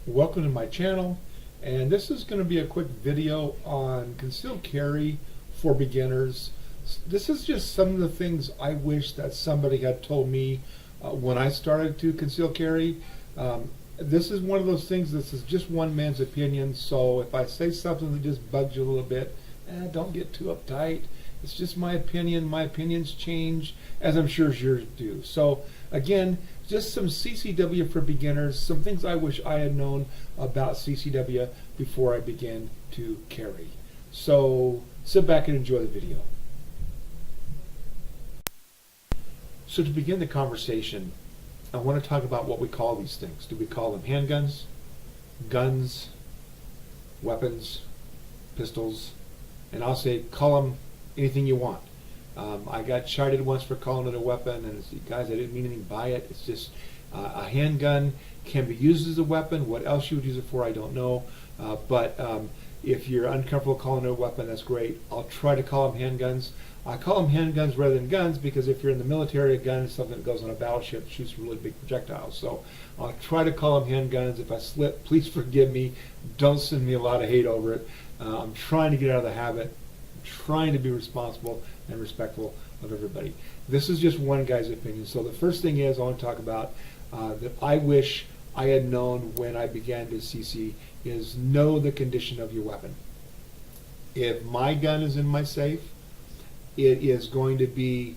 Welcome to my channel, and this is going to be a quick video on concealed carry for beginners. This is just some of the things I wish that somebody had told me when I started to conceal carry. This is one of those things, this is just one man's opinion, so if I say something that just bugs you a little bit, don't get too uptight. It's just my opinion. My opinions change, as I'm sure yours do. So again, just some CCW for beginners, some things I wish I had known about CCW before I began to carry. So sit back and enjoy the video. So to begin the conversation, I want to talk about what we call these things. Do we call them handguns, guns, weapons, pistols? And I'll say call them anything you want. I got chided once for calling it a weapon, and it's, guys, I didn't mean anything by it. It's just a handgun can be used as a weapon. What else you would use it for, I don't know. But if you're uncomfortable calling it a weapon, that's great. I'll try to call them handguns. I call them handguns rather than guns because if you're in the military, a gun is something that goes on a battleship that shoots really big projectiles. So I'll try to call them handguns. If I slip, please forgive me. Don't send me a lot of hate over it. I'm trying to get out of the habit. I'm trying to be responsible and respectful of everybody. This is just one guy's opinion. So the first thing is I want to talk about that I wish I had known when I began to CC is know the condition of your weapon. If my gun is in my safe, it is going to be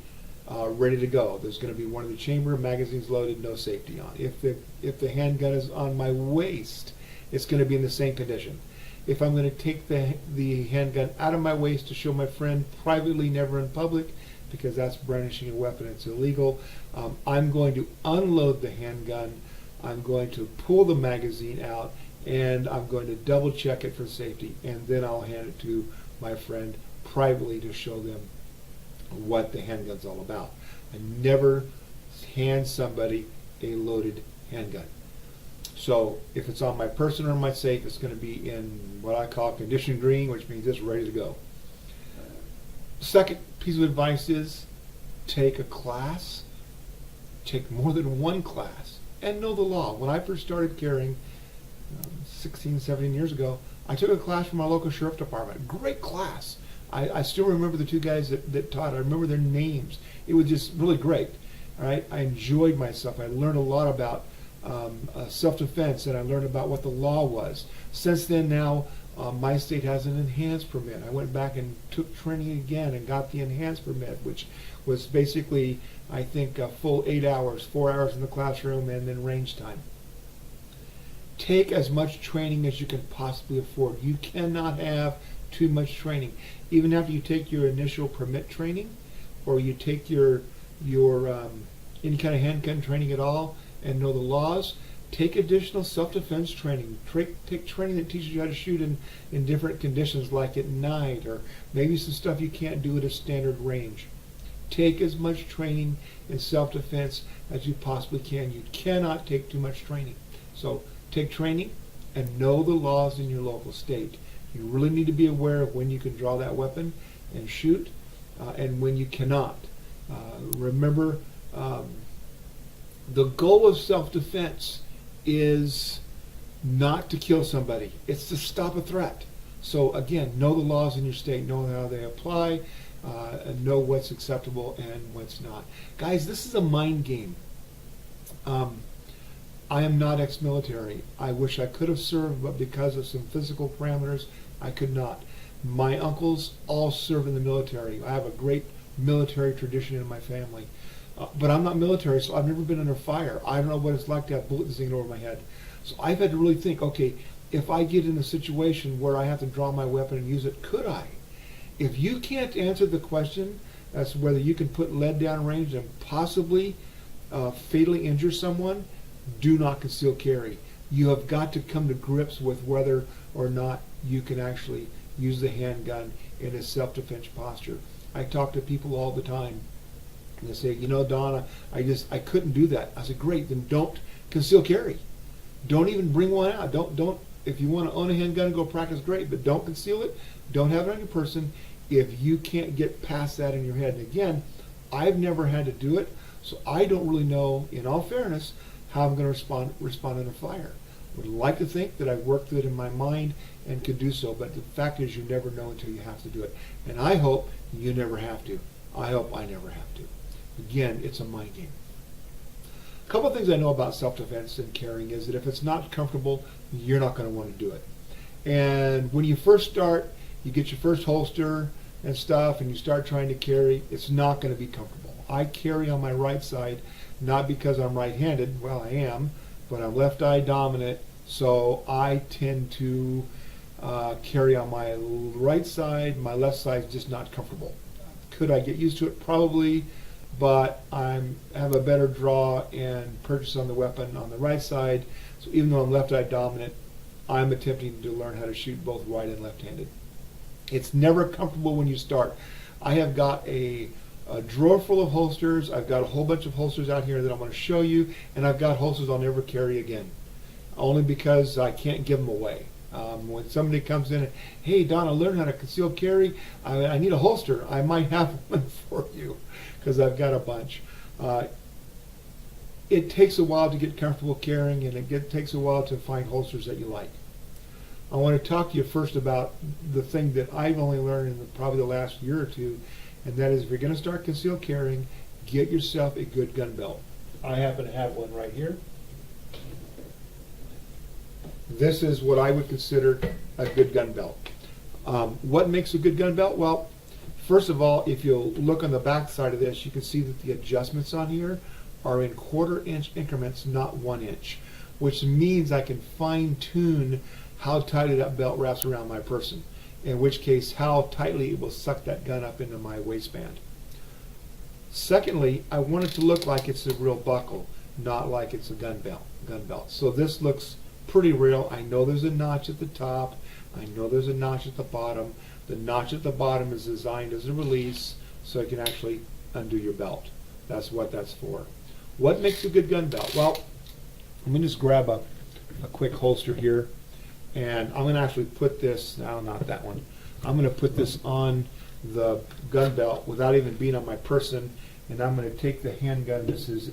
ready to go. There's going to be one in the chamber, magazines loaded, no safety on. If the handgun is on my waist, it's going to be in the same condition. If I'm going to take the handgun out of my waist to show my friend privately, never in public, because that's brandishing a weapon, it's illegal, I'm going to unload the handgun, I'm going to pull the magazine out, and I'm going to double check it for safety, and then I'll hand it to my friend privately to show them what the handgun's all about. I never hand somebody a loaded handgun. So if it's on my person or my safe, it's going to be in what I call condition green, which means it's ready to go. Second piece of advice is take a class, take more than one class, and know the law. When I first started carrying 16, 17 years ago, I took a class from our local sheriff department. Great class. I still remember the two guys that taught. I remember their names. It was just really great. All right, I enjoyed myself. I learned a lot about self-defense, and I learned about what the law was. Since then, now my state has an enhanced permit. I went back and took training again and got the enhanced permit, which was basically, I think, a full 8 hours, 4 hours in the classroom, and then range time. Take as much training as you can possibly afford. You cannot have too much training. Even after you take your initial permit training, or you take your any kind of handgun training at all, and know the laws, take additional self-defense training. Take training that teaches you how to shoot in different conditions, like at night, or maybe some stuff you can't do at a standard range. Take as much training in self-defense as you possibly can. You cannot take too much training. So take training and know the laws in your local state. You really need to be aware of when you can draw that weapon and shoot, and when you cannot. Remember, the goal of self-defense is not to kill somebody. It's to stop a threat. So again, know the laws in your state, know how they apply, and know what's acceptable and what's not. Guys, this is a mind game. I am not ex-military. I wish I could have served, but because of some physical parameters, I could not. My uncles all serve in the military. I have a great military tradition in my family. But I'm not military, so I've never been under fire. I don't know what it's like to have bullets zigging over my head. So I've had to really think, okay, if I get in a situation where I have to draw my weapon and use it, could I? If you can't answer the question as to whether you can put lead down range and possibly fatally injure someone, do not conceal carry. You have got to come to grips with whether or not you can actually use the handgun in a self-defense posture. I talk to people all the time, and they say, you know, Don, I couldn't do that. I said, great, then don't conceal carry. Don't even bring one out. Don't. If you want to own a handgun and go practice, great, but don't conceal it. Don't have it on your person if you can't get past that in your head. And again, I've never had to do it, so I don't really know, in all fairness, how I'm going to respond under fire. would like to think that I worked it in my mind and could do so, but the fact is you never know until you have to do it. And I hope you never have to. I hope I never have to. Again, it's a mind game. A couple of things I know about self-defense and carrying is that if it's not comfortable, you're not going to want to do it. And when you first start, you get your first holster and stuff, and you start trying to carry, it's not going to be comfortable. I carry on my right side, not because I'm right-handed, well, I am, but I'm left-eye dominant, so I tend to carry on my right side. My left side is just not comfortable. Could I get used to it? Probably, but I have a better draw and purchase on the weapon on the right side, so even though I'm left-eye dominant, I'm attempting to learn how to shoot both right and left-handed. It's never comfortable when you start. I have got a drawer full of holsters. I've got a whole bunch of holsters out here that I'm going to show you, and I've got holsters I'll never carry again, only because I can't give them away. When somebody comes in and, hey, Don, I learned how to conceal carry. I need a holster. I might have one for you because I've got a bunch. It takes a while to get comfortable carrying, and it takes a while to find holsters that you like. I want to talk to you first about the thing that I've only learned in probably the last year or two, and that is if you're going to start concealed carrying, get yourself a good gun belt. I happen to have one right here. This is what I would consider a good gun belt. What makes a good gun belt? Well, first of all, if you'll look on the back side of this, you can see that the adjustments on here are in 1/4 inch increments, not 1 inch, which means I can fine-tune how tightly that belt wraps around my person, in which case how tightly it will suck that gun up into my waistband. Secondly, I want it to look like it's a real buckle, not like it's a gun belt. So this looks pretty real. I know there's a notch at the top. I know there's a notch at the bottom. The notch at the bottom is designed as a release so you can actually undo your belt. That's what that's for. What makes a good gun belt? Well, let me just grab a quick holster here. And I'm going to actually put this, no, not that one. I'm going to put this on the gun belt without even being on my person. And I'm going to take the handgun this is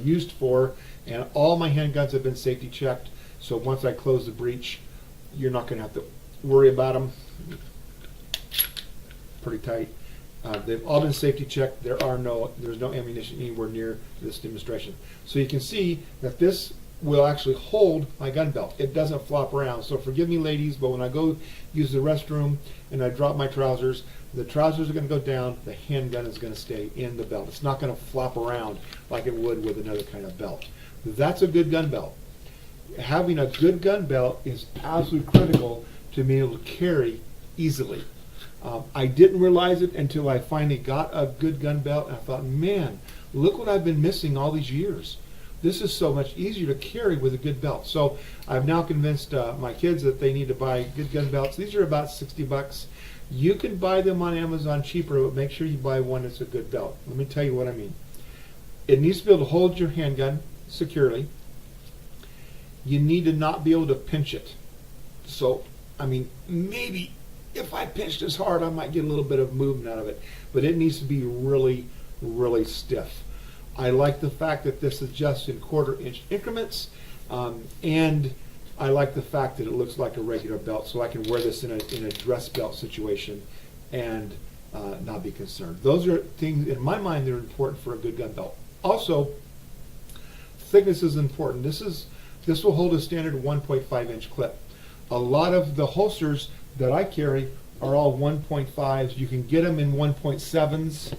used for. And all my handguns have been safety checked. So once I close the breech, you're not going to have to worry about them. Pretty tight. They've all been safety checked. There's no ammunition anywhere near this demonstration. So you can see that this will actually hold my gun belt. It doesn't flop around. So forgive me, ladies, but when I go use the restroom and I drop my trousers, the trousers are going to go down, the handgun is going to stay in the belt. It's not going to flop around like it would with another kind of belt. That's a good gun belt. Having a good gun belt is absolutely critical to being able to carry easily. I didn't realize it until I finally got a good gun belt, and I thought, man, look what I've been missing all these years. This is so much easier to carry with a good belt. So I've now convinced my kids that they need to buy good gun belts. These are about $60. You can buy them on Amazon cheaper, but make sure you buy one that's a good belt. Let me tell you what I mean. It needs to be able to hold your handgun securely. You need to not be able to pinch it. So, I mean, maybe if I pinched this hard, I might get a little bit of movement out of it. But it needs to be really, really stiff. I like the fact that this adjusts in 1/4 inch increments, and I like the fact that it looks like a regular belt, so I can wear this in a dress belt situation and not be concerned. Those are things, in my mind, that are important for a good gun belt. Also, thickness is important. This will hold a standard 1.5 inch clip. A lot of the holsters that I carry are all 1.5s. You can get them in 1.7s.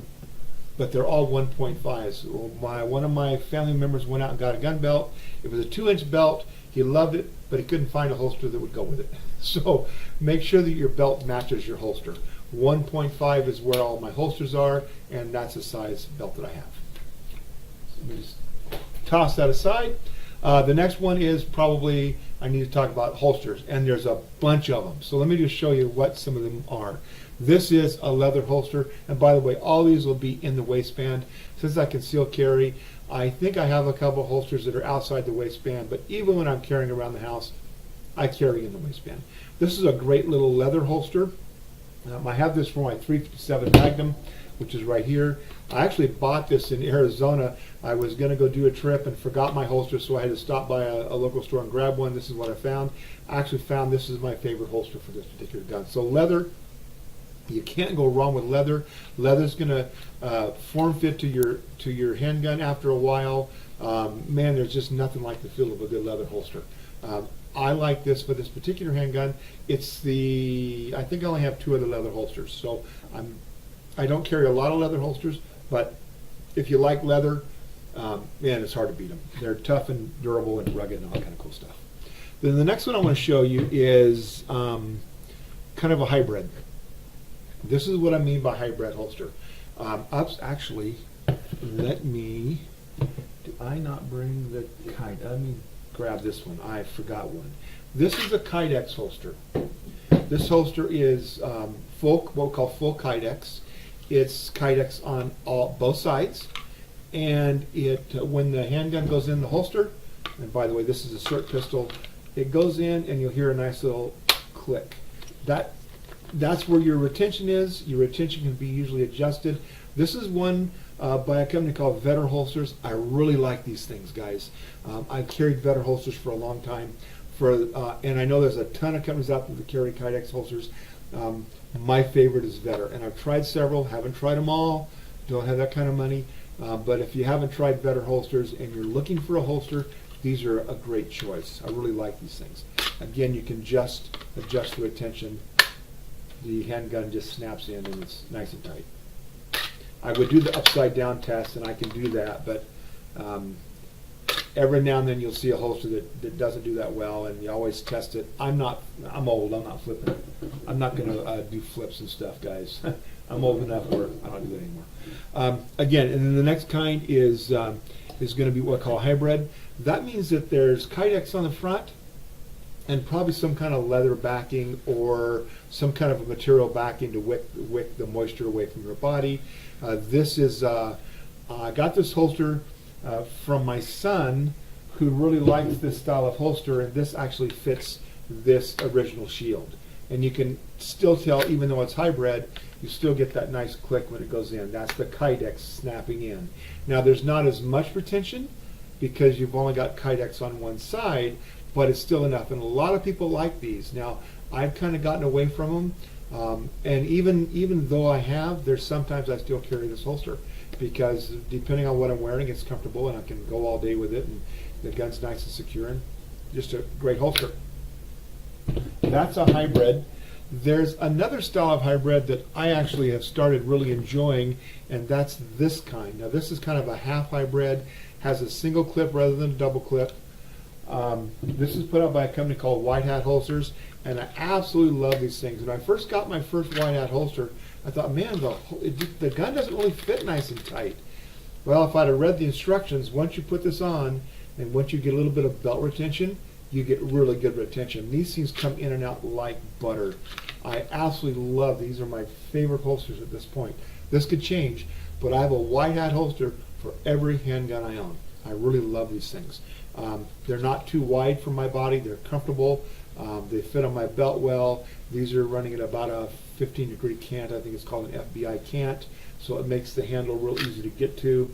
But they're all 1.5s. One of my family members went out and got a gun belt. It was a 2-inch belt. He loved it, but he couldn't find a holster that would go with it. So make sure that your belt matches your holster. 1.5 is where all my holsters are, and that's the size belt that I have. So let me just toss that aside. The next one is probably, I need to talk about holsters, and there's a bunch of them. So let me just show you what some of them are. This is a leather holster, and by the way, all these will be in the waistband. Since I conceal carry, I think I have a couple holsters that are outside the waistband, but even when I'm carrying around the house, I carry in the waistband. This is a great little leather holster. I have this for my 357 Magnum, which is right here. I actually bought this in Arizona. I was going to go do a trip and forgot my holster, so I had to stop by a local store and grab one. This is what I found. I actually found this is my favorite holster for this particular gun. So leather, you can't go wrong with leather. Leather's going to form fit to your handgun after a while. Man, there's just nothing like the feel of a good leather holster. I like this for this particular handgun. I think I only have 2 other leather holsters, so I don't carry a lot of leather holsters, but if you like leather, man, it's hard to beat them. They're tough and durable and rugged and all that kind of cool stuff. Then the next one I want to show you is kind of a hybrid. This is what I mean by hybrid holster. Actually, did I not bring the kite? Let me grab this one. I forgot one. This is a Kydex holster. This holster is what we call full Kydex. It's Kydex on both sides, and when the handgun goes in the holster, and by the way, this is a SIRT pistol, it goes in and you'll hear a nice little click. That's where your retention is. Your retention can be usually adjusted. This is one by a company called Vetter Holsters. I really like these things, guys. I've carried Vetter holsters for a long time, and I know there's a ton of companies out there that carry Kydex holsters. My favorite is Vetter, and I've tried several. Haven't tried them all. Don't have that kind of money. But if you haven't tried Vetter holsters and you're looking for a holster, these are a great choice. I really like these things. Again, you can just adjust the retention. The handgun just snaps in and it's nice and tight. I would do the upside down test, and I can do that, but every now and then you'll see a holster that doesn't do that well, and you always test it. I'm old, I'm not flipping. I'm not going to do flips and stuff, guys. I'm old enough where I don't do that anymore. Again, and then the next kind is going to be what I call hybrid. That means that there's Kydex on the front and probably some kind of leather backing or some kind of a material backing to wick the moisture away from your body. I got this holster from my son, who really likes this style of holster, and this actually fits this original shield. And you can still tell, even though it's hybrid, you still get that nice click when it goes in. That's the Kydex snapping in. Now there's not as much retention because you've only got Kydex on one side, but it's still enough. And a lot of people like these. Now I've kind of gotten away from them, and even though there's sometimes I still carry this holster because depending on what I'm wearing, it's comfortable and I can go all day with it, and the gun's nice and secure, and just a great holster. That's a hybrid. There's another style of hybrid that I actually have started really enjoying, and that's this kind. Now this is kind of a half hybrid, has a single clip rather than a double clip. This is put out by a company called White Hat Holsters, and I absolutely love these things. When I first got my first White Hat holster, I thought, man, the gun doesn't really fit nice and tight. Well, if I'd have read the instructions, once you put this on, and once you get a little bit of belt retention, you get really good retention. These things come in and out like butter. I absolutely love these. These are my favorite holsters at this point. This could change, but I have a White Hat holster for every handgun I own. I really love these things. They're not too wide for my body. They're comfortable. They fit on my belt well. These are running at about a 15-degree cant. I think it's called an FBI cant, so it makes the handle real easy to get to.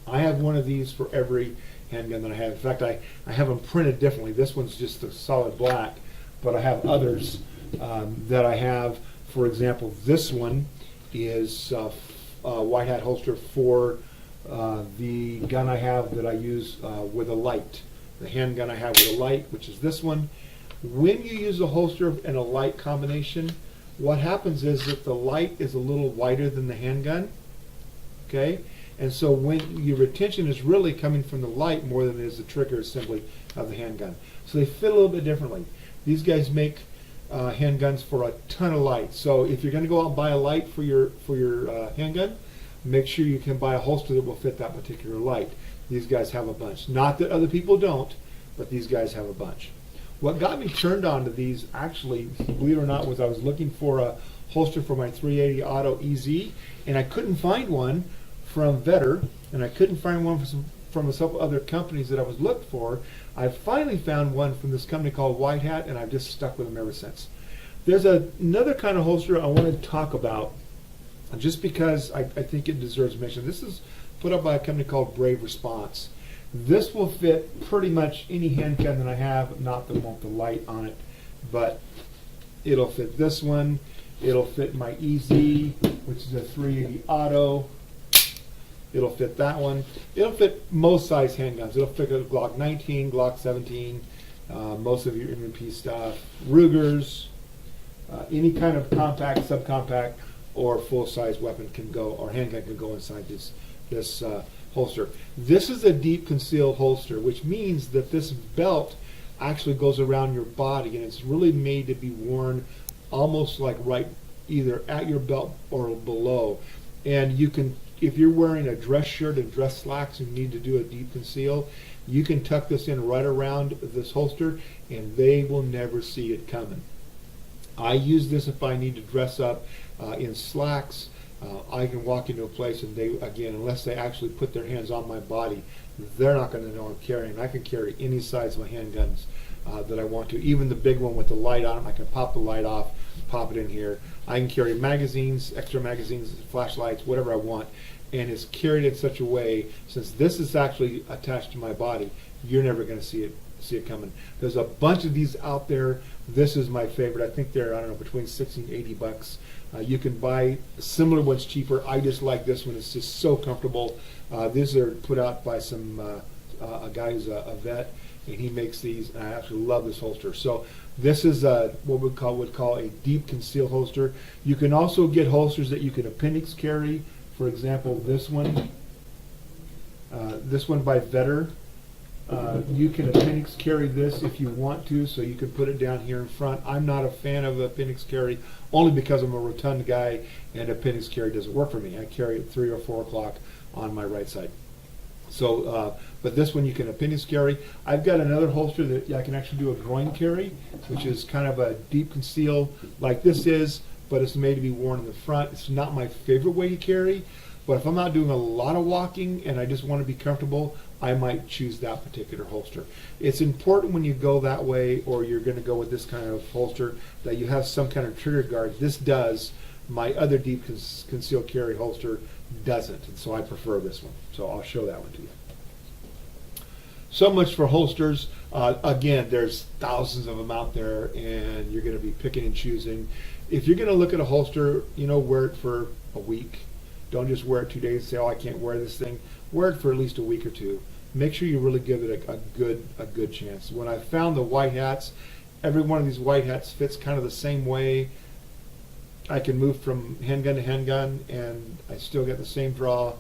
I have one of these for every handgun that I have. In fact, I have them printed differently. This one's just a solid black, but I have others that I have. For example, this one is a White Hat holster for the gun I have that I use with a light. The handgun I have with a light, which is this one. When you use a holster and a light combination, what happens is that the light is a little wider than the handgun. Okay? And so when your retention is really coming from the light more than it is the trigger assembly of the handgun. So they fit a little bit differently. These guys make handguns for a ton of light. So if you're going to go out and buy a light for your handgun, make sure you can buy a holster that will fit that particular light. These guys have a bunch. Not that other people don't, but these guys have a bunch. What got me turned on to these, actually, believe it or not, was I was looking for a holster for my 380 Auto EZ, and I couldn't find one from Vetter, and I couldn't find one from some other companies that I was looking for. I finally found one from this company called White Hat, and I've just stuck with them ever since. There's another kind of holster I want to talk about, just because I think it deserves mention. This is put up by a company called Brave Response. This will fit pretty much any handgun that I have, not the one with the light on it, but it'll fit this one. It'll fit my EZ, which is a 380 auto. It'll fit that one. It'll fit most size handguns. It'll fit a Glock 19, Glock 17, most of your M&P stuff, Rugers, any kind of compact, subcompact, or full-size weapon can go, or handgun can go inside this holster. This is a deep concealed holster, which means that this belt actually goes around your body, and it's really made to be worn almost like right either at your belt or below. And you can, if you're wearing a dress shirt and dress slacks and you need to do a deep conceal, you can tuck this in right around this holster and they will never see it coming. I use this if I need to dress up in slacks. I can walk into a place and they, again, unless they actually put their hands on my body, they're not going to know I'm carrying. I can carry any size of my handguns that I want to. Even the big one with the light on it, I can pop the light off, pop it in here. I can carry magazines, extra magazines, flashlights, whatever I want. And it's carried in such a way, since this is actually attached to my body, you're never going to see it coming. There's a bunch of these out there. This is my favorite. I think they're, I don't know, between 60 and 80 bucks. You can buy similar ones cheaper. I just like this one. It's just so comfortable. These are put out by a guy who's a vet, and he makes these, and I actually love this holster. So this is what we would call a deep conceal holster. You can also get holsters that you can appendix carry. For example, this one by Vetter. You can appendix carry this if you want to, so you can put it down here in front. I'm not a fan of appendix carry, only because I'm a rotund guy and appendix carry doesn't work for me. I carry it 3 or 4 o'clock on my right side. So, but this one you can appendix carry. I've got another holster that I can actually do a groin carry, which is kind of a deep conceal like this is, but it's made to be worn in the front. It's not my favorite way to carry, but if I'm not doing a lot of walking and I just want to be comfortable, I might choose that particular holster. It's important when you go that way, or you're going to go with this kind of holster, that you have some kind of trigger guard. This does. My other deep concealed carry holster doesn't, and so I prefer this one. So I'll show that one to you. So much for holsters. Again, there's thousands of them out there, and you're going to be picking and choosing. If you're going to look at a holster, wear it for a week. Don't just wear it 2 days and say, oh, I can't wear this thing. Wear it for at least a week or two. Make sure you really give it a good chance. When I found the white hats, every one of these white hats fits kind of the same way. I can move from handgun to handgun, and I still get the same draw,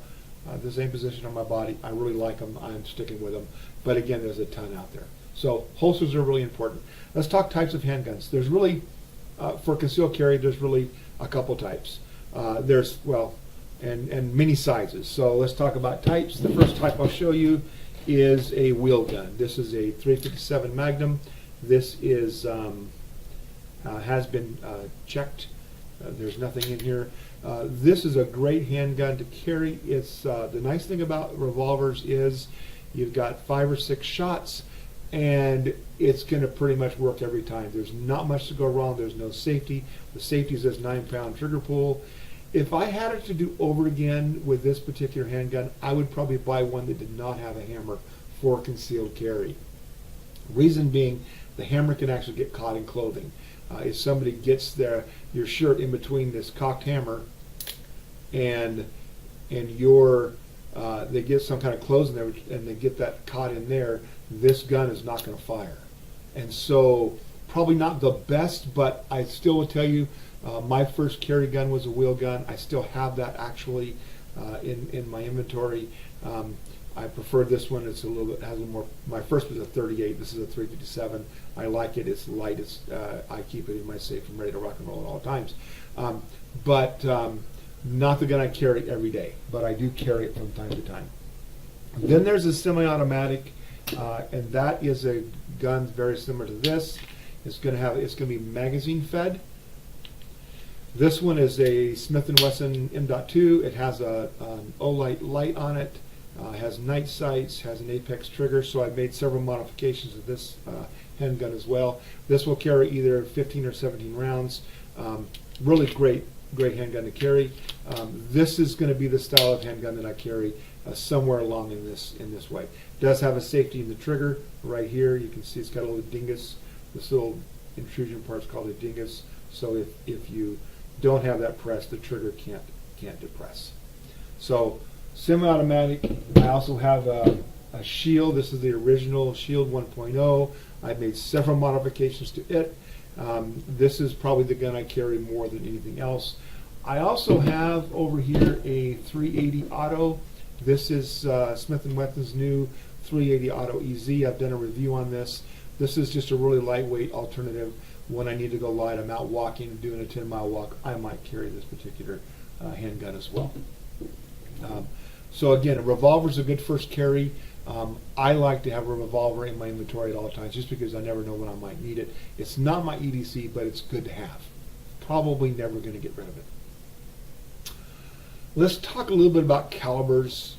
the same position on my body. I really like them. I'm sticking with them. But again, there's a ton out there. So holsters are really important. Let's talk types of handguns. There's really, for concealed carry, there's really a couple types. And many sizes. So let's talk about types. The first type I'll show you is a wheel gun. This is a 357 Magnum. This is has been checked. There's nothing in here. This is a great handgun to carry. It's the nice thing about revolvers is you've got 5 or 6 shots, and it's going to pretty much work every time. There's not much to go wrong. There's no safety. The safety is this 9-pound trigger pull. If I had it to do over again with this particular handgun, I would probably buy one that did not have a hammer for concealed carry. Reason being, the hammer can actually get caught in clothing. If somebody gets your shirt in between this cocked hammer and they get some kind of clothes in there and they get that caught in there, this gun is not going to fire. And so probably not the best, but I still would tell you, my first carry gun was a wheel gun. I still have that actually in my inventory. I prefer this one. It's has a little more. My first was a 38. This is a 357. I like it. It's light. I keep it in my safe. I'm ready to rock and roll at all times. But not the gun I carry every day, but I do carry it from time to time. Then there's a semi-automatic, and that is a gun very similar to this. It's going to be magazine fed. This one is a Smith & Wesson M.2. It has an Olight light on it, has night sights, has an Apex trigger, so I've made several modifications of this handgun as well. This will carry either 15 or 17 rounds. Really great handgun to carry. This is going to be the style of handgun that I carry somewhere along in this way. It does have a safety in the trigger right here. You can see it's got a little dingus. This little intrusion part is called a dingus. So if you don't have that pressed, the trigger can't depress. So semi-automatic. I also have a Shield. This is the original Shield 1.0. I've made several modifications to it. This is probably the gun I carry more than anything else. I also have over here a 380 Auto. This is Smith & Wesson's new 380 Auto EZ. I've done a review on this. This is just a really lightweight alternative. When I need to go light, I'm out walking, doing a 10-mile walk, I might carry this particular handgun as well. So again, a revolver is a good first carry. I like to have a revolver in my inventory at all times just because I never know when I might need it. It's not my EDC, but it's good to have. Probably never going to get rid of it. Let's talk a little bit about calibers.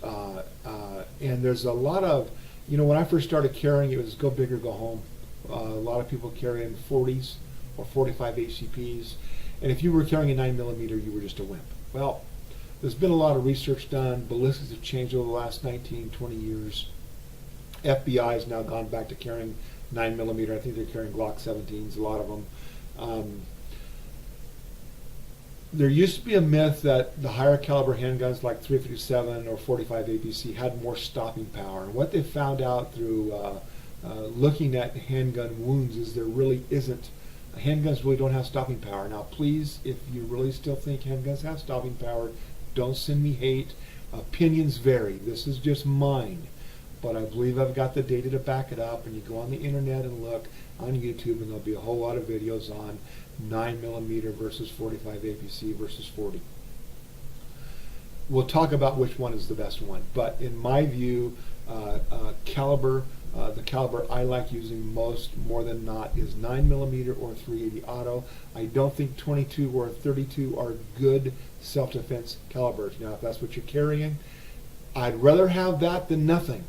And there's a lot of, when I first started carrying, it was go big or go home. A lot of people carrying 40s or 45 HCPs. And if you were carrying a 9mm, you were just a wimp. Well, there's been a lot of research done. Ballistics have changed over the last 19, 20 years. FBI has now gone back to carrying 9mm. I think they're carrying Glock 17s, a lot of them. There used to be a myth that the higher caliber handguns like 357 or 45 APC had more stopping power. And what they found out through looking at handgun wounds is there really isn't. Handguns really don't have stopping power. Now please, if you really still think handguns have stopping power, don't send me hate. Opinions vary. This is just mine. But I believe I've got the data to back it up, and you go on the internet and look on YouTube, and there'll be a whole lot of videos on 9mm versus 45 APC versus 40. We'll talk about which one is the best one, but in my view, caliber, the caliber I like using more than not, is 9mm or 380 Auto. I don't think 22 or 32 are good self-defense calibers. Now, if that's what you're carrying, I'd rather have that than nothing.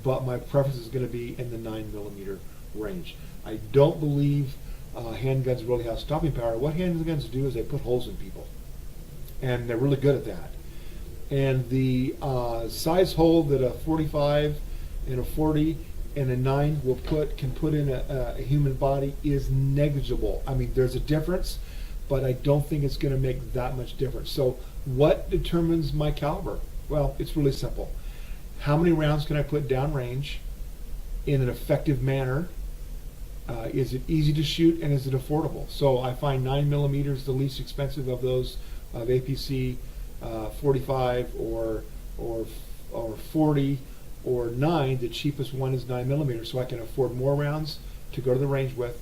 But my preference is going to be in the 9mm range. I don't believe handguns really have stopping power. What handguns do is they put holes in people, and they're really good at that. And the size hole that a 45 and a 40 and a 9 can put in a human body is negligible. I mean, there's a difference, but I don't think it's going to make that much difference. So what determines my caliber? Well, it's really simple. How many rounds can I put downrange in an effective manner? Is it easy to shoot, and is it affordable? So I find 9mm is the least expensive of those, of APC, 45 or 40 or 9. The cheapest one is 9mm, so I can afford more rounds to go to the range with.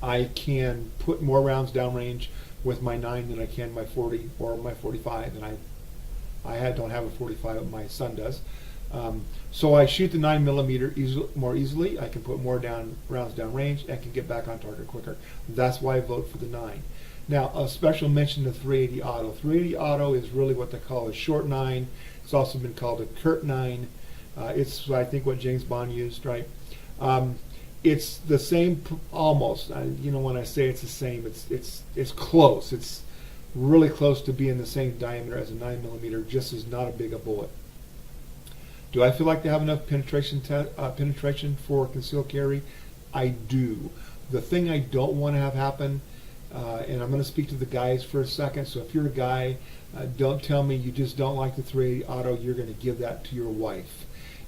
I can put more rounds downrange with my 9 than I can my 40 or my 45, and I don't have a 45, but my son does. So I shoot the 9mm more easily. I can put more rounds down range and can get back on target quicker. That's why I vote for the 9. Now, a special mention to 380 Auto. 380 Auto is really what they call a short 9. It's also been called a Kurt 9. It's, I think, what James Bond used, right? It's the same, almost. When I say it's the same, it's close. It's really close to being the same diameter as a 9mm, just as not a big a bullet. Do I feel like they have enough penetration for concealed carry? I do. The thing I don't want to have happen, and I'm going to speak to the guys for a second, so if you're a guy, don't tell me you just don't like the 380 Auto, you're going to give that to your wife.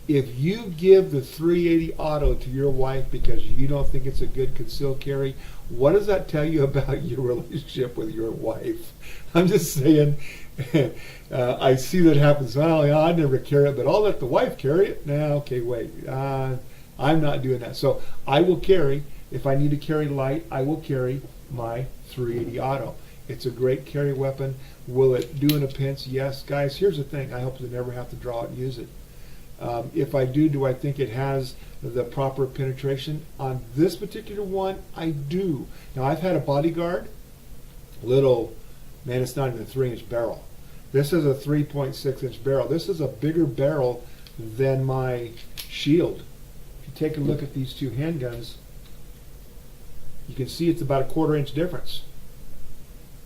If you give the 380 Auto to your wife because you don't think it's a good concealed carry, what does that tell you about your relationship with your wife? I'm just saying, I see that happens. Well, yeah, I never carry it, but I'll let the wife carry it. Now, okay, wait. I'm not doing that. So I will carry, if I need to carry light, I will carry my 380 Auto. It's a great carry weapon. Will it do in a pinch? Yes. Guys, here's the thing. I hope to never have to draw it and use it. If I do I think it has the proper penetration? On this particular one, I do. Now, I've had a Bodyguard, little, man, it's not even a 3-inch barrel. This is a 3.6-inch barrel. This is a bigger barrel than my Shield. you take a look at these two handguns, you can see it's about a 1/4 inch difference,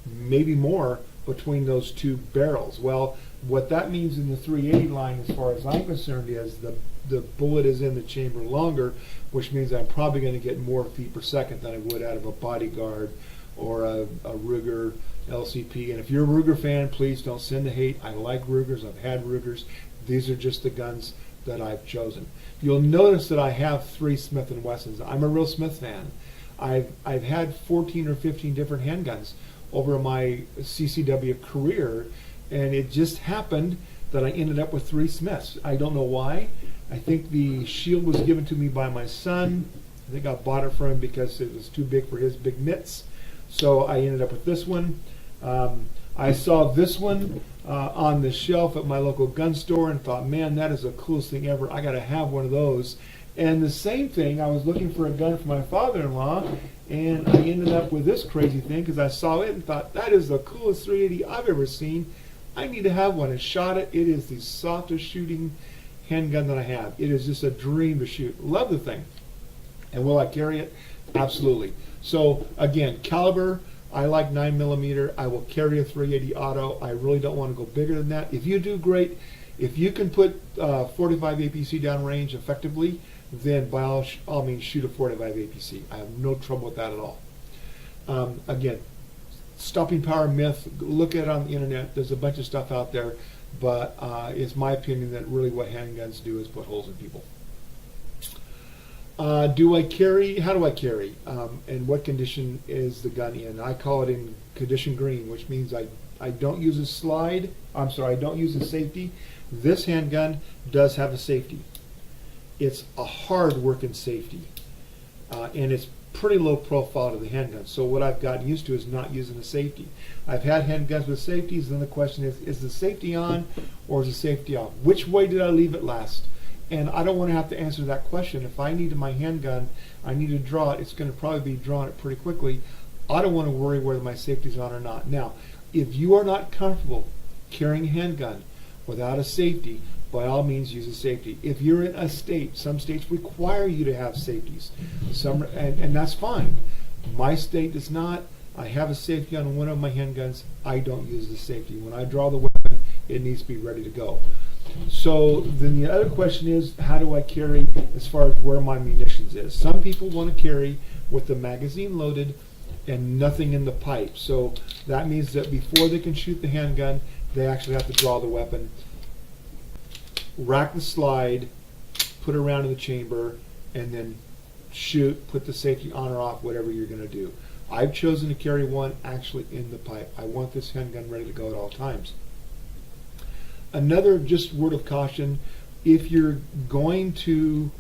maybe more, between those two barrels. Well, what that means in the 380 line, as far as I'm concerned, is the bullet is in the chamber longer, which means I'm probably going to get more feet per second than I would out of a Bodyguard or a Ruger LCP. And if you're a Ruger fan, please don't send the hate. I like Rugers. I've had Rugers. These are just the guns that I've chosen. You'll notice that I have 3 Smith & Wessons. I'm a real Smith fan. I've had 14 or 15 different handguns over my CCW career, and it just happened that I ended up with 3 Smiths. I don't know why. I think the Shield was given to me by my son. I think I bought it for him because it was too big for his big mitts. So I ended up with this one. I saw this one on the shelf at my local gun store and thought, man, that is the coolest thing ever. I got to have one of those. And the same thing, I was looking for a gun for my father-in-law, and I ended up with this crazy thing because I saw it and thought, that is the coolest 380 I've ever seen. I need to have one, and shot it. It is the softest shooting handgun that I have. It is just a dream to shoot. Love the thing. And will I carry it? Absolutely. So again, caliber, I like 9mm. I will carry a 380 auto. I really don't want to go bigger than that. If you do, great. If you can put 45 APC down range effectively, then by all means shoot a 45 APC. I have no trouble with that at all. Again, stopping power myth, look at it on the internet. There's a bunch of stuff out there, but it's my opinion that really what handguns do is put holes in people. Do I carry? How do I carry? And what condition is the gun in? I call it in condition green, which means I don't use a slide. I'm sorry, I don't use a safety. This handgun does have a safety. It's a hard working safety, and it's pretty low profile to the handgun. So what I've gotten used to is not using a safety. I've had handguns with safeties, then the question is the safety on or is the safety off? Which way did I leave it last? And I don't want to have to answer that question. If I need my handgun, I need to draw it, it's going to probably be drawing it pretty quickly. I don't want to worry whether my safety's on or not. Now, if you are not comfortable carrying a handgun without a safety, by all means use a safety. If you're in a state, some states require you to have safeties, and that's fine. My state does not. I have a safety on one of my handguns. I don't use the safety. When I draw the weapon, it needs to be ready to go. So then the other question is, how do I carry as far as where my munitions is? Some people want to carry with the magazine loaded and nothing in the pipe. So that means that before they can shoot the handgun, they actually have to draw the weapon, rack the slide, put it around in the chamber, and then shoot, put the safety on or off, whatever you're going to do. I've chosen to carry one actually in the pipe. I want this handgun ready to go at all times. Another just word of caution, if you're going to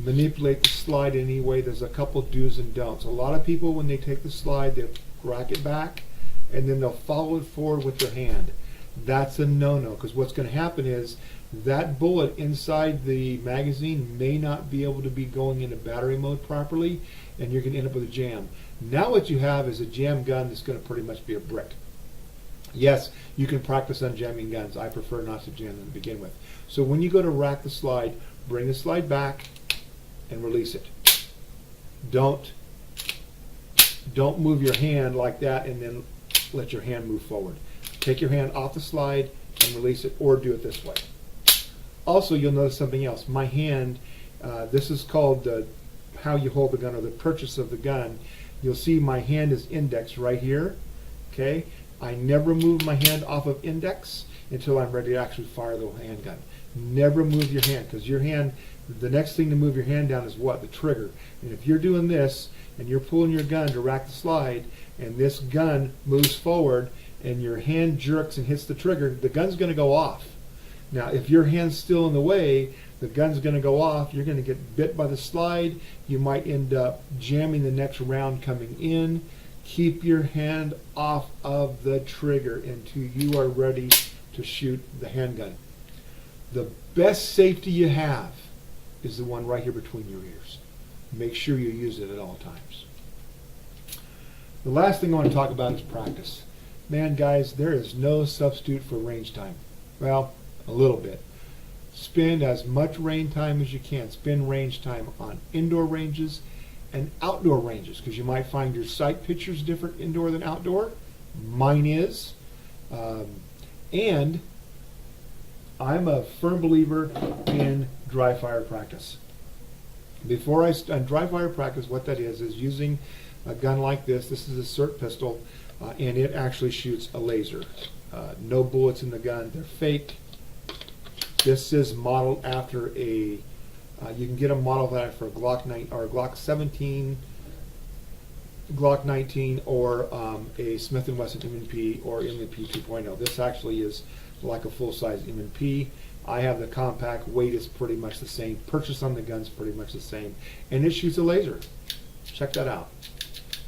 manipulate the slide in any way, there's a couple do's and don'ts. A lot of people, when they take the slide, they'll rack it back and then they'll follow it forward with their hand. That's a no-no, because what's going to happen is that bullet inside the magazine may not be able to be going into battery mode properly, and you're going to end up with a jam. Now what you have is a jam gun that's going to pretty much be a brick. Yes, you can practice on jamming guns. I prefer not to jam them to begin with. So when you go to rack the slide, bring the slide back and release it. Don't move your hand like that and then let your hand move forward. Take your hand off the slide and release it, or do it this way. Also, you'll notice something else. My hand, this is called how you hold the gun, or the purchase of the gun. You'll see my hand is indexed right here. Okay, I never move my hand off of index until I'm ready to actually fire the handgun. Never move your hand, because your hand, the next thing to move your hand down is what? The trigger. And if you're doing this and you're pulling your gun to rack the slide, and this gun moves forward and your hand jerks and hits the trigger, the gun's going to go off. Now, if your hand's still in the way, the gun's going to go off. You're going to get bit by the slide. You might end up jamming the next round coming in. Keep your hand off of the trigger until you are ready to shoot the handgun. The best safety you have is the one right here between your ears. Make sure you use it at all times. The last thing I want to talk about is practice. Man, guys, there is no substitute for range time. Well, a little bit. spend as much range time as you can. Spend range time on indoor ranges and outdoor ranges, because you might find your sight picture's different indoor than outdoor. Mine is. And I'm a firm believer in dry fire practice. On dry fire practice, what that is using a gun like this. This is a SIRT pistol, and it actually shoots a laser. No bullets in the gun. They're fake. This is modeled after a, you can get a model of that for a Glock 9 or a Glock 17, Glock 19, or a Smith & Wesson M&P or M&P 2.0. This actually is like a full-size M&P. I have the compact. Weight is pretty much the same. Purchase on the gun's pretty much the same. And it shoots a laser. Check that out.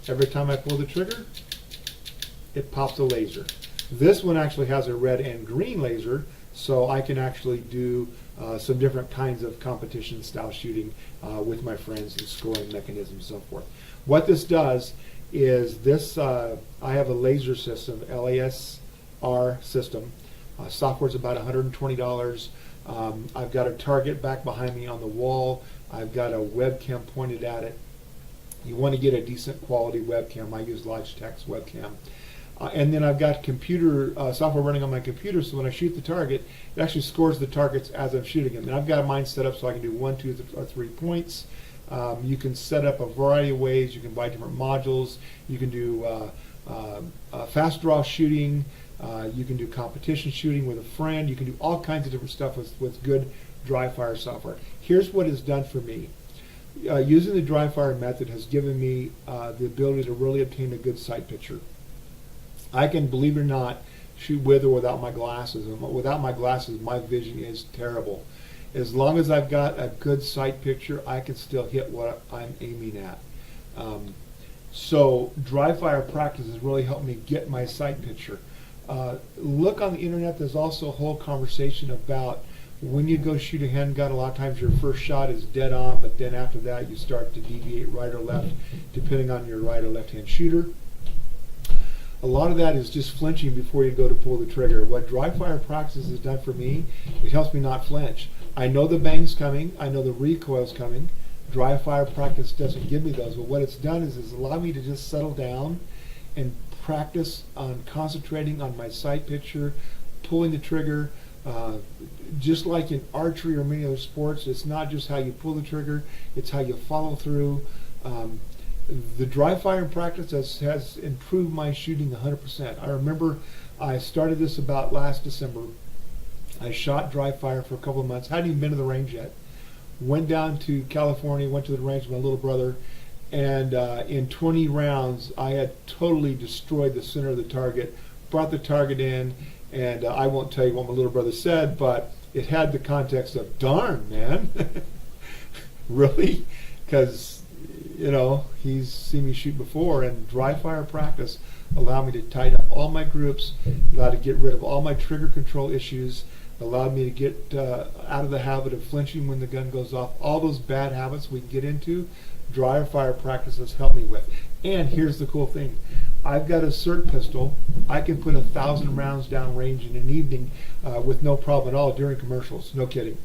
Every time I pull the trigger, it pops a laser. This one actually has a red and green laser, so I can actually do some different kinds of competition style shooting with my friends and scoring mechanisms and so forth. What this does is this, I have a laser system, LASR system. Software's about $120. I've got a target back behind me on the wall. I've got a webcam pointed at it. You want to get a decent quality webcam. I use Logitech's webcam. And then I've got computer software running on my computer, so when I shoot the target, it actually scores the targets as I'm shooting them. And I've got mine set up so I can do 1, 2, or 3 points. You can set up a variety of ways. You can buy different modules. You can do fast draw shooting. You can do competition shooting with a friend. You can do all kinds of different stuff with good dry fire software. Here's what it's done for me. Using the dry fire method has given me the ability to really obtain a good sight picture. I can, believe it or not, shoot with or without my glasses. And without my glasses, my vision is terrible. As long as I've got a good sight picture, I can still hit what I'm aiming at. So dry fire practice has really helped me get my sight picture. Look on the internet. There's also a whole conversation about when you go shoot a handgun, a lot of times your first shot is dead on, but then after that you start to deviate right or left, depending on your right or left-hand shooter. A lot of that is just flinching before you go to pull the trigger. What dry fire practice has done for me, it helps me not flinch. I know the bang's coming. I know the recoil's coming. Dry fire practice doesn't give me those, but what it's done is allowed me to just settle down and practice on concentrating on my sight picture, pulling the trigger. Just like in archery or many other sports, it's not just how you pull the trigger, it's how you follow through. The dry fire practice has improved my shooting 100%. I remember I started this about last December. I shot dry fire for a couple of months, hadn't even been to the range yet. Went down to California, went to the range with my little brother, and in 20 rounds I had totally destroyed the center of the target, brought the target in, and I won't tell you what my little brother said, but it had the context of, darn, man. Really? Because, you know, he's seen me shoot before, and dry fire practice allowed me to tighten up all my groups, allowed to get rid of all my trigger control issues, allowed me to get out of the habit of flinching when the gun goes off. All those bad habits we get into, dry fire practice has helped me with. And here's the cool thing. I've got a SIRT pistol. I can put 1,000 rounds down range in an evening with no problem at all during commercials. No kidding.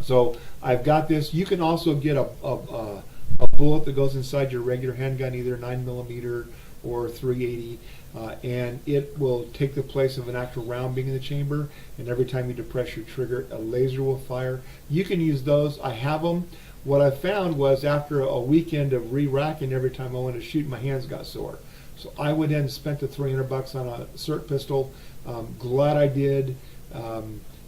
So I've got this. You can also get a bullet that goes inside your regular handgun, either 9mm or 380, and it will take the place of an actual round being in the chamber, and every time you depress your trigger, a laser will fire. You can use those. I have them. What I found was after a weekend of re-racking every time I wanted to shoot, my hands got sore. So I went in and spent the $300 on a SIRT pistol. Glad I did.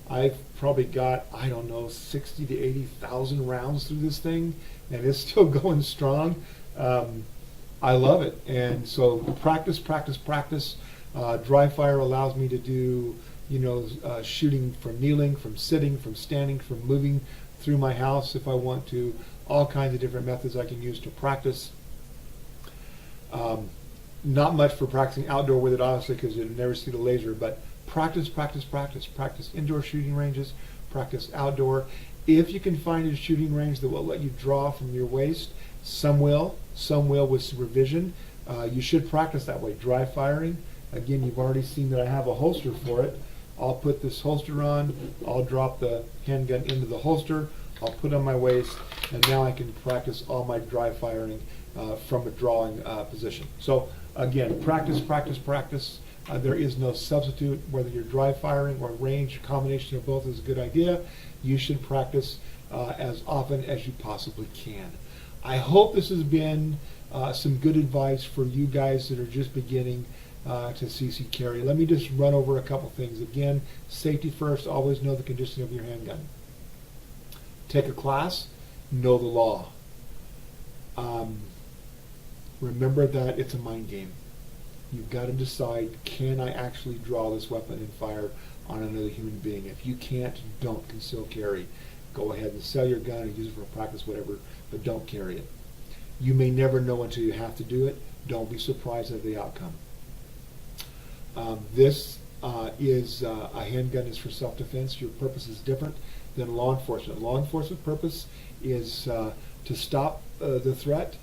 I've probably got, I don't know, 60 to 80,000 rounds through this thing, and it's still going strong. I love it. And so practice. Dry fire allows me to do, shooting from kneeling, from sitting, from standing, from moving through my house if I want to. All kinds of different methods I can use to practice. Not much for practicing outdoor with it, obviously, because you'd never see the laser, but practice indoor shooting ranges, practice outdoor. If you can find a shooting range that will let you draw from your waist, some will with supervision. You should practice that way. Dry firing, again, you've already seen that I have a holster for it. I'll put this holster on, I'll drop the handgun into the holster, I'll put it on my waist, and now I can practice all my dry firing from a drawing position. So again, practice, practice, practice. There is no substitute. Whether you're dry firing or range, a combination of both is a good idea. You should practice as often as you possibly can. I hope this has been some good advice for you guys that are just beginning to CC carry. Let me just run over a couple things. Again, safety first, always know the condition of your handgun. Take a class, know the law. Remember that it's a mind game. You've got to decide, can I actually draw this weapon and fire on another human being? If you can't, don't conceal carry. Go ahead and sell your gun and use it for practice, whatever, but don't carry it. You may never know until you have to do it. Don't be surprised at the outcome. This is a handgun is for self-defense. Your purpose is different than law enforcement. Law enforcement purpose is to stop the threat.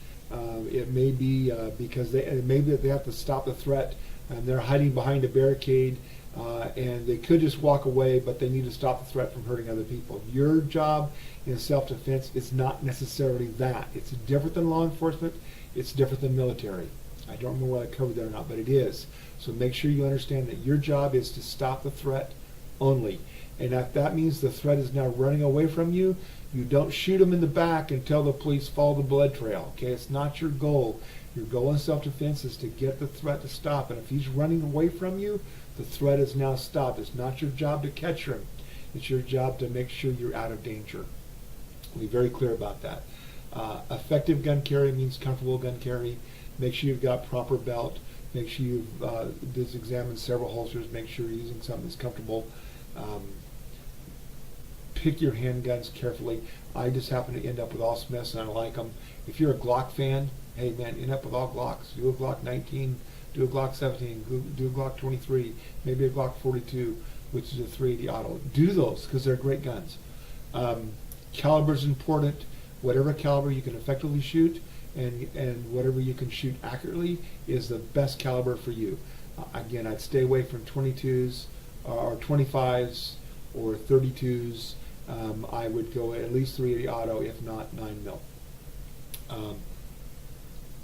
It may be because they have to stop the threat and they're hiding behind a barricade and they could just walk away, but they need to stop the threat from hurting other people. Your job in self-defense is not necessarily that. It's different than law enforcement. It's different than military. I don't remember whether I covered that or not, but it is. So make sure you understand that your job is to stop the threat only. And if that means the threat is now running away from you, you don't shoot him in the back and tell the police follow the blood trail. Okay, it's not your goal. Your goal in self-defense is to get the threat to stop. And if he's running away from you, the threat is now stopped. It's not your job to catch him. It's your job to make sure you're out of danger. Be very clear about that. Effective gun carry means comfortable gun carry. Make sure you've got proper belt. Make sure you've examined several holsters. Make sure you're using something that's comfortable. Pick your handguns carefully. I just happen to end up with all Smiths and I like them. If you're a Glock fan, hey man, end up with all Glocks. Do a Glock 19, do a Glock 17, do a Glock 23, maybe a Glock 42, which is a 380 auto. Do those because they're great guns. Caliber is important. Whatever caliber you can effectively shoot and whatever you can shoot accurately is the best caliber for you. Again, I'd stay away from 22s or 25s or 32s. I would go at least 380 auto, if not 9mm.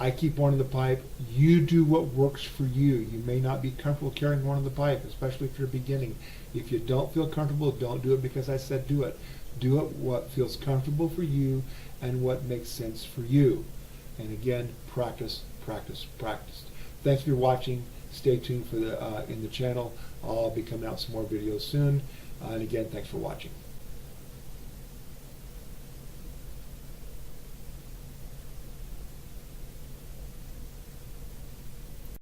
I keep one in the pipe. You do what works for you. You may not be comfortable carrying one in the pipe, especially if you're beginning. If you don't feel comfortable, don't do it because I said do it. Do it what feels comfortable for you and what makes sense for you. And again, practice, practice, practice. Thanks for watching. Stay tuned for in the channel. I'll be coming out some more videos soon. And again, thanks for watching.